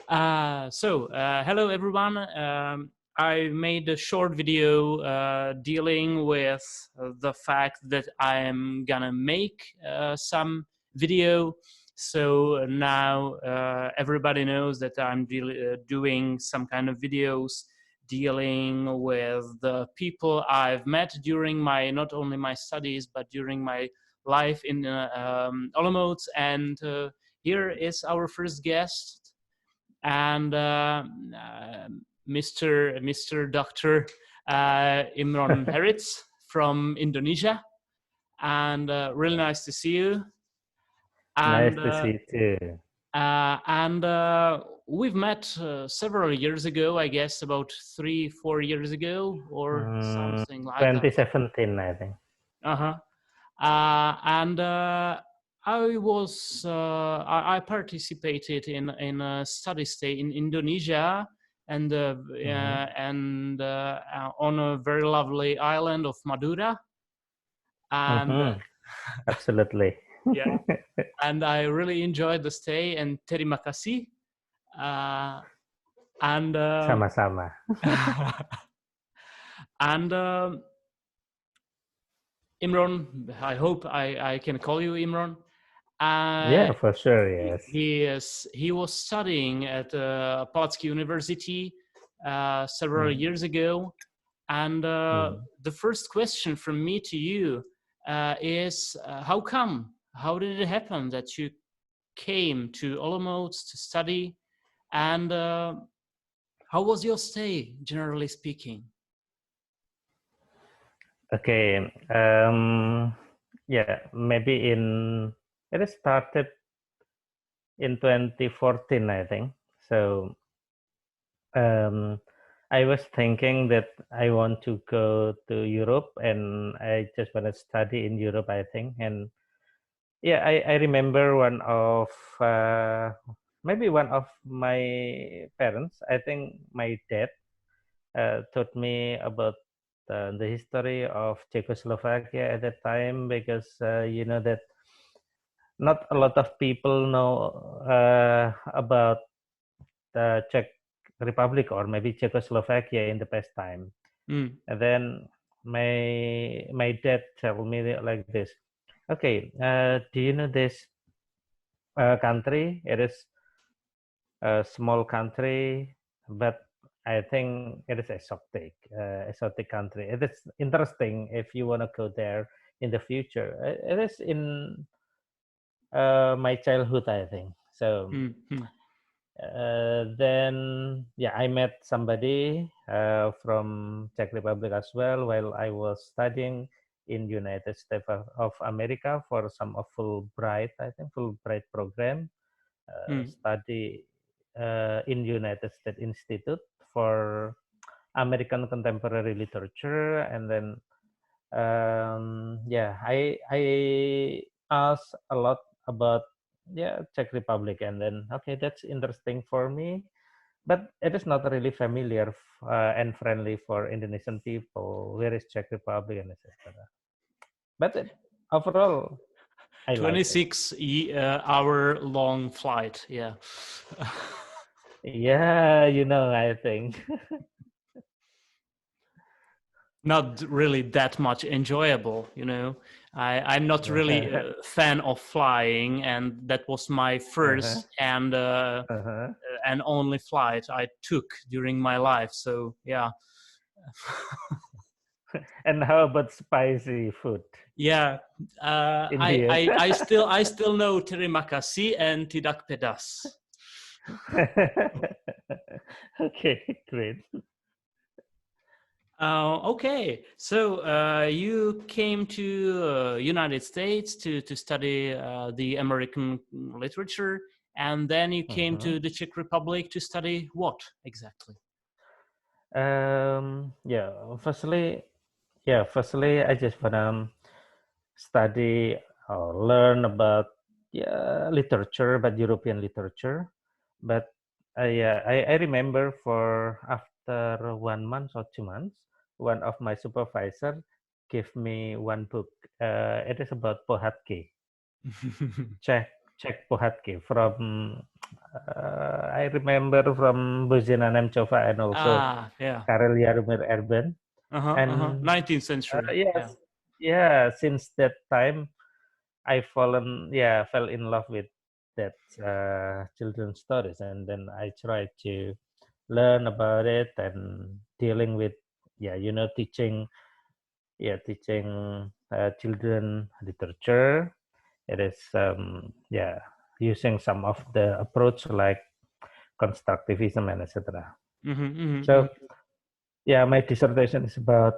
Hello everyone. I made a short video dealing with the fact that I am gonna make some video. So now everybody knows that I'm doing some kind of videos dealing with the people I've met during not only my studies, but during my life in Olomouci. And here is our first guest. And Mr. Dr. Imron Harits from Indonesia, and really nice to see you. And, nice to see you too. We've met several years ago, I guess about 3-4 years ago, or something like 2017, I think. I participated in a study stay in Indonesia, and on a very lovely island of Madura. And absolutely. Yeah, and I really enjoyed the stay. And terima kasih. Sama-sama. And Imron, I hope I can call you Imron. Yeah, for sure, yes. He was studying at Palackého University several years ago. And the first question from me to you is, how come? How did it happen that you came to Olomouci to study? And how was your stay, generally speaking? Okay. Yeah, maybe it started in 2014, I think. So I was thinking that I want to go to Europe, and I just want to study in Europe, I think. And yeah, I remember maybe one of my parents, I think my dad, taught me about the history of Czechoslovakia at that time, because you know that not a lot of people know about the Czech Republic, or maybe Czechoslovakia in the past time. And then my dad told me like this: okay, do you know this country? It is a small country, but I think it is exotic country. It is interesting if you want to go there in the future. It is in my childhood, I think. So then, yeah, I met somebody from Czech Republic as well while I was studying in United States of America for some of Fulbright program. Study in United States Institute for American Contemporary Literature. And then I asked a lot about Czech Republic, and then okay, that's interesting for me, but it is not really familiar and friendly for Indonesian people. Where is Czech Republic, and etc. But overall, I 26-hour long flight. Yeah. Yeah, you know, I think. Not really that much enjoyable, you know. I'm not really a fan of flying, and that was my first and only flight I took during my life. So yeah. And how about spicy food? Yeah, I still know terima kasih and tidak pedas. Okay, great. Okay, so you came to United States to study the American literature, and then you came to the Czech Republic to study what exactly? Firstly, I just wanna study or learn about literature, but European literature. But I remember for after 1 month or 2 months, one of my supervisor gave me one book. It is about Pohádky, Czech Pohádky from I remember from Buzina Nemcova and also Karel Jaromir Erben. And 19th century. yes, yeah. Since that time, I fell in love with that children's stories, and then I tried to learn about it and dealing with teaching children literature. It is using some of the approach like constructivism and etc. So my dissertation is about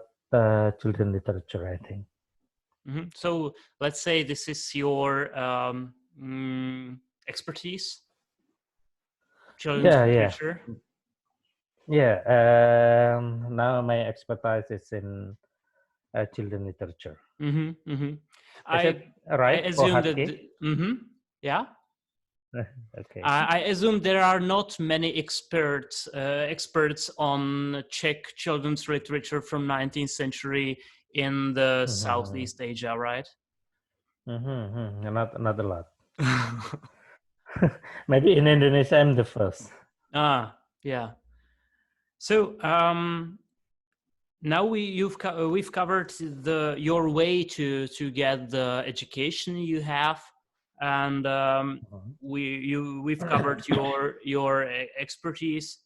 children literature, I think. So let's say this is your expertise, children's literature. Now my expertise is in children literature. I assume that. Okay. I assume there are not many experts on Czech children's literature from 19th century in the Southeast Asia, right? Not a lot. Maybe in Indonesia I'm the first. Yeah. So now we've covered your way to get the education you have, and we've covered your expertise.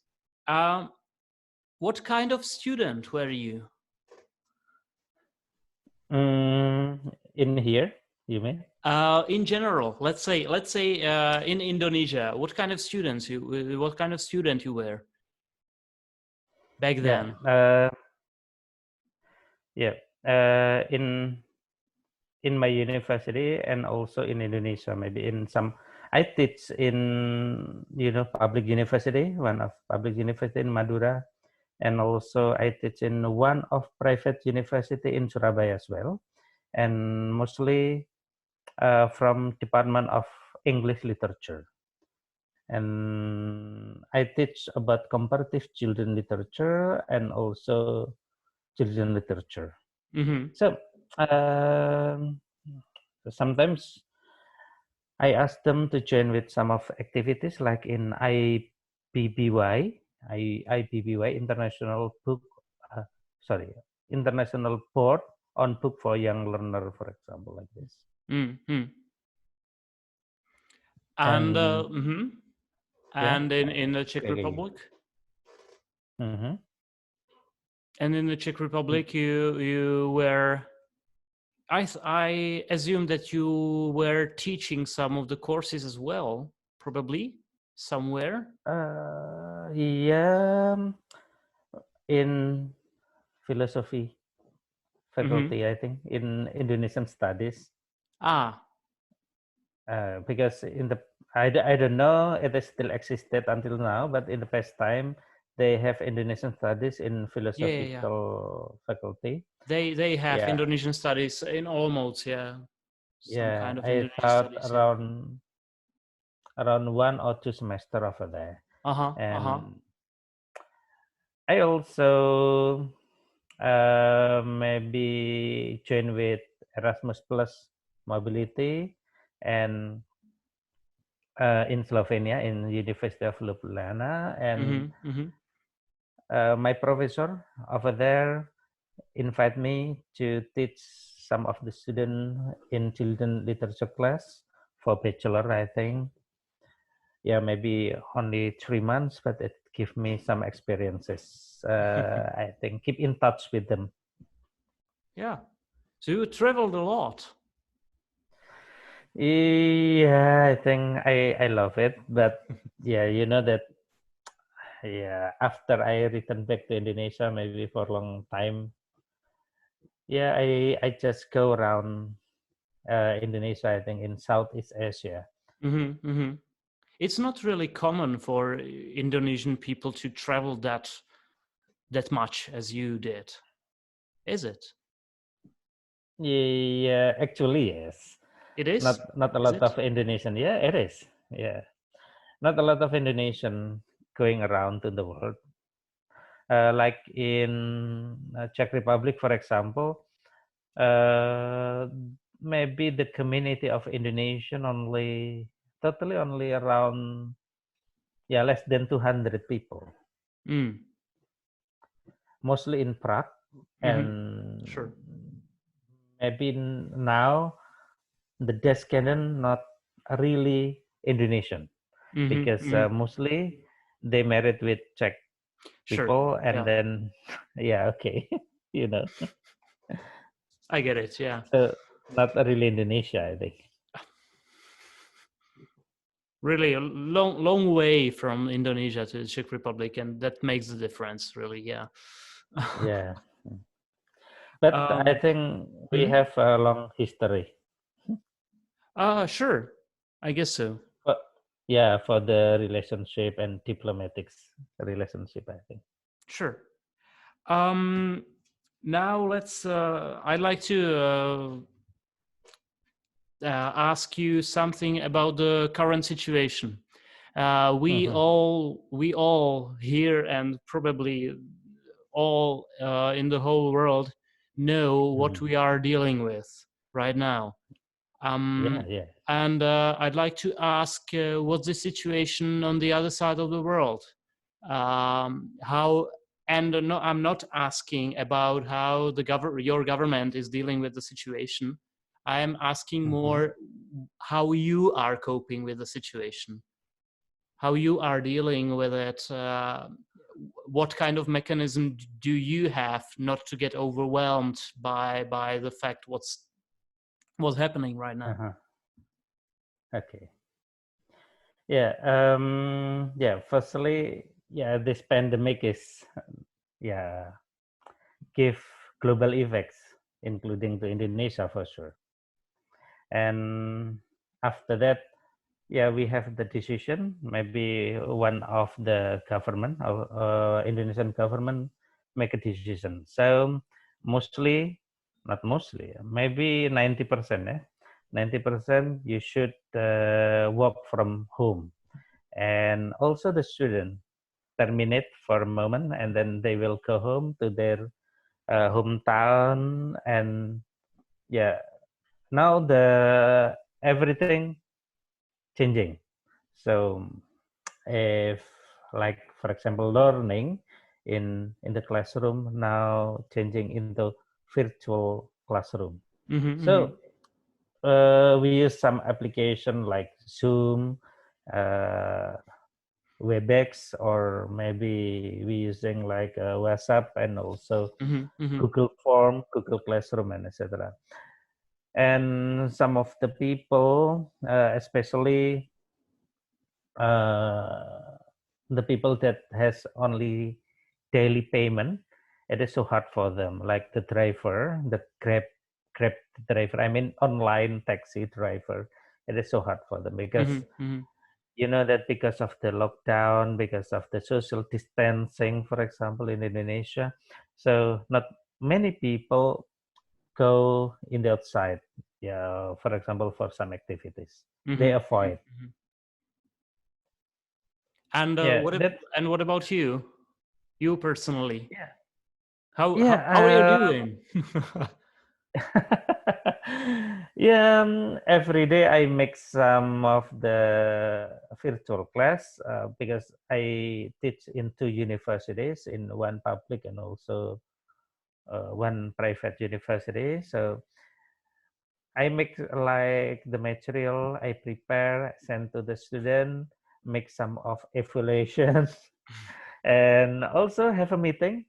What kind of student were you? In here, you mean? In general, let's say in Indonesia, what kind of student you were back then? In my university and also in Indonesia, maybe in some. I teach in public university, one of public university in Madura, and also I teach in one of private university in Surabaya as well, and mostly from Department of English Literature. And I teach about comparative children literature and also children literature. So sometimes I ask them to join with some of activities like in IBBY, International Board on Book for Young Learner, for example, like this. And in the Czech Republic. And in the Czech Republic, you were. I assume that you were teaching some of the courses as well, probably somewhere. In philosophy faculty, I think, in Indonesian studies. Because I don't know if it still existed until now, but in the past time they have Indonesian studies in philosophical faculty. They have Indonesian studies in Olomouci, Kind of I taught around 1 or 2 semester over there. And I also maybe join with Erasmus Plus Mobility and in Slovenia in University of Ljubljana, and my professor over there invite me to teach some of the students in children literature class for bachelor, I think. Maybe only 3 months, but it gave me some experiences. I think keep in touch with them. So you traveled a lot. I think I love it, but that after I return back to Indonesia, maybe for a long time, I just go around Indonesia, I think, in Southeast Asia. It's not really common for Indonesian people to travel that much as you did, is it? Actually, yes. It is? Not a lot of Indonesian. It is. Not a lot of Indonesian going around in the world. Like in Czech Republic, for example, maybe the community of Indonesian only around less than 200 people, mostly in Prague, and Sure. maybe now the descendant not really Indonesian, because mostly they married with Czech Sure. people, and Yeah. then okay, you know, I get it. Yeah. so not really Indonesia, I think. Really a long way from Indonesia to the Czech Republic, and that makes the difference, really. Yeah. Yeah, but I think we have a long history. Sure, I guess so. But for the relationship and diplomatic relationship, I think. Sure. Now let's. I'd like to ask you something about the current situation. We all here, and probably all in the whole world, know what we are dealing with right now. And I'd like to ask, what's the situation on the other side of the world? How? And no, I'm not asking about how your government is dealing with the situation. I am asking more how you are coping with the situation, how you are dealing with it. What kind of mechanism do you have not to get overwhelmed by the fact what's happening right now? Okay. Firstly, this pandemic is give global effects, including to Indonesia for sure. And after that, we have the decision. Maybe one of the government, Indonesian government, make a decision. So mostly, not mostly, maybe 90%. 90% you should work from home, and also the student terminate for a moment, and then they will go home to their hometown. And now the everything changing. So if, like, for example, learning in the classroom now changing into virtual classroom. So we use some application like Zoom, Webex, or maybe we using like WhatsApp, and also Google Form, Google Classroom, and etc. And some of the people, especially the people that has only daily payment, it is so hard for them. Like the driver, the Grab driver, I mean online taxi driver, it is so hard for them because you know that because of the lockdown, because of the social distancing, for example, in Indonesia, so not many people go in the outside. For example, for some activities, they avoid. And what about you? You personally? How are you doing? Every day I make some of the virtual class because I teach in 2 universities, in one public and also one private university. So I make like the material I prepare, send to the student, make some of evaluations, and also have a meeting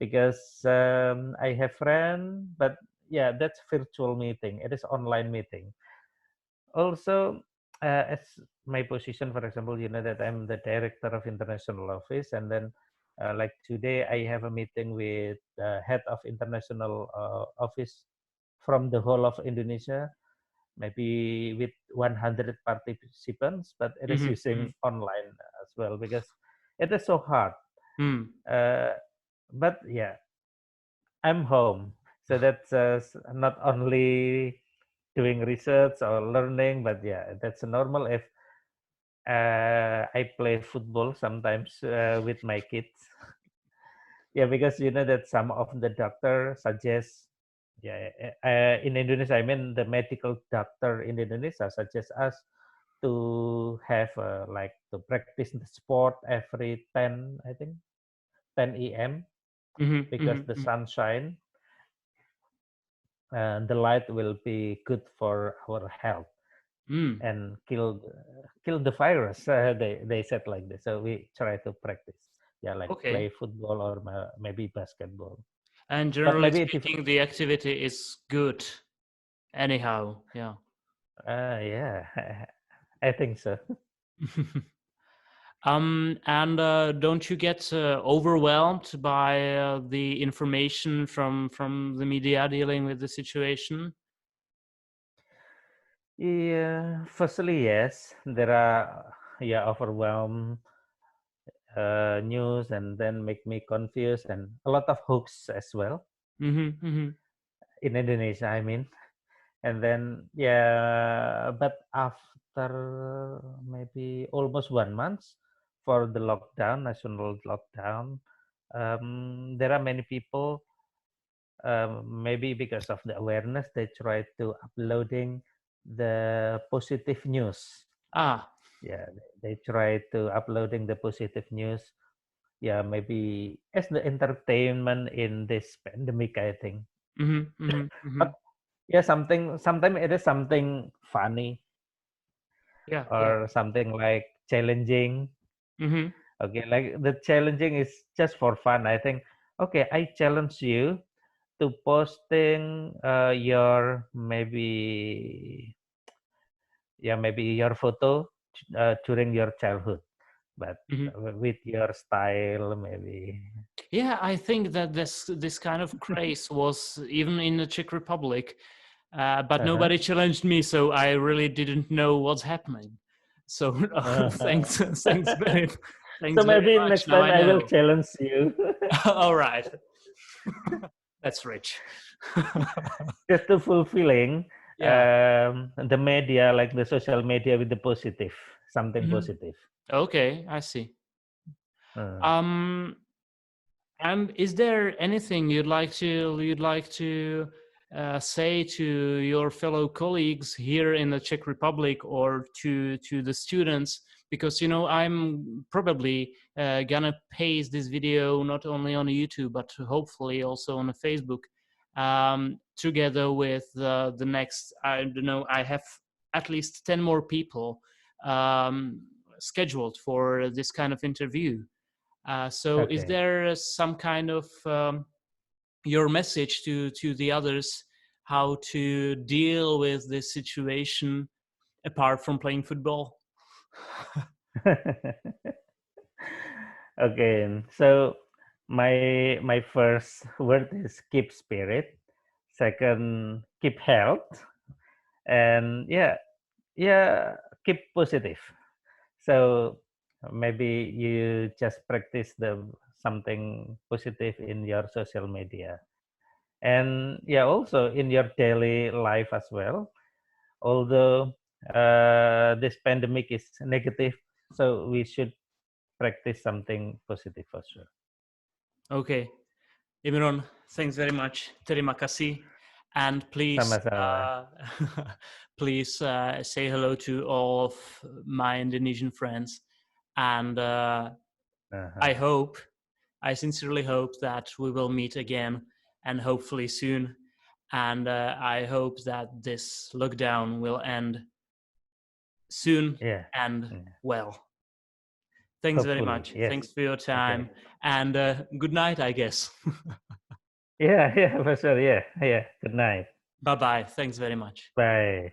because I have friend, but that's virtual meeting. It is online meeting. Also, as my position, for example, you know that I'm the director of international office, and then like today I have a meeting with the head of international office from the whole of Indonesia, maybe with 100 participants, but it is using online as well because it is so hard. But I'm home, so that's not only doing research or learning, but that's normal. If I play football sometimes with my kids, because you know that some of the doctor suggest, in Indonesia, I mean the medical doctor in Indonesia suggest us to have like to practice the sport every 10, I think, 10 a.m. because the sunshine, the light will be good for our health and kill the virus. They said like this. So we try to practice. Yeah, like play football or maybe basketball. And generally speaking, the activity is good anyhow. Yeah. Yeah, I think so. And don't you get overwhelmed by the information from the media dealing with the situation? Yeah, firstly, yes, there are overwhelmed news, and then make me confused, and a lot of hoax as well in Indonesia, I mean. And then but after maybe almost 1 month for the lockdown, national lockdown, there are many people, maybe because of the awareness, they try to uploading the positive news. Yeah, they try to uploading the positive news. Yeah, maybe as the entertainment in this pandemic, I think. But yeah, sometimes it is something funny. Or something like challenging. Okay, like the challenging is just for fun. I think, okay, I challenge you to posting your maybe your photo during your childhood, but with your style, maybe. Yeah, I think that this kind of craze was even in the Czech Republic, but nobody challenged me, so I really didn't know what's happening. So thanks very thanks. So maybe very much. next Now time I will challenge you. All right. That's rich. Just to fulfilling the media, like the social media, with the positive, something positive. Okay, I see. And is there anything you'd like to say to your fellow colleagues here in the Czech Republic, or to the students? Because I'm probably gonna paste this video not only on YouTube but hopefully also on Facebook, together with the next. I don't know. I have at least 10 more people scheduled for this kind of interview. So is there some kind of your message to the others, how to deal with this situation apart from playing football? Okay, so my first word is keep spirit. Second, keep health, and keep positive. So maybe you just practice something positive in your social media, and also in your daily life as well. Although this pandemic is negative, so we should practice something positive for sure. Okay, Imron, thanks very much. Terima kasih. And please, please say hello to all of my Indonesian friends. And I sincerely hope that we will meet again, and hopefully soon. And I hope that this lockdown will end soon and well. Thanks very much. Yes. Thanks for your time. And good night, I guess. Yeah, for sure. Yeah. Good night. Bye-bye. Thanks very much. Bye.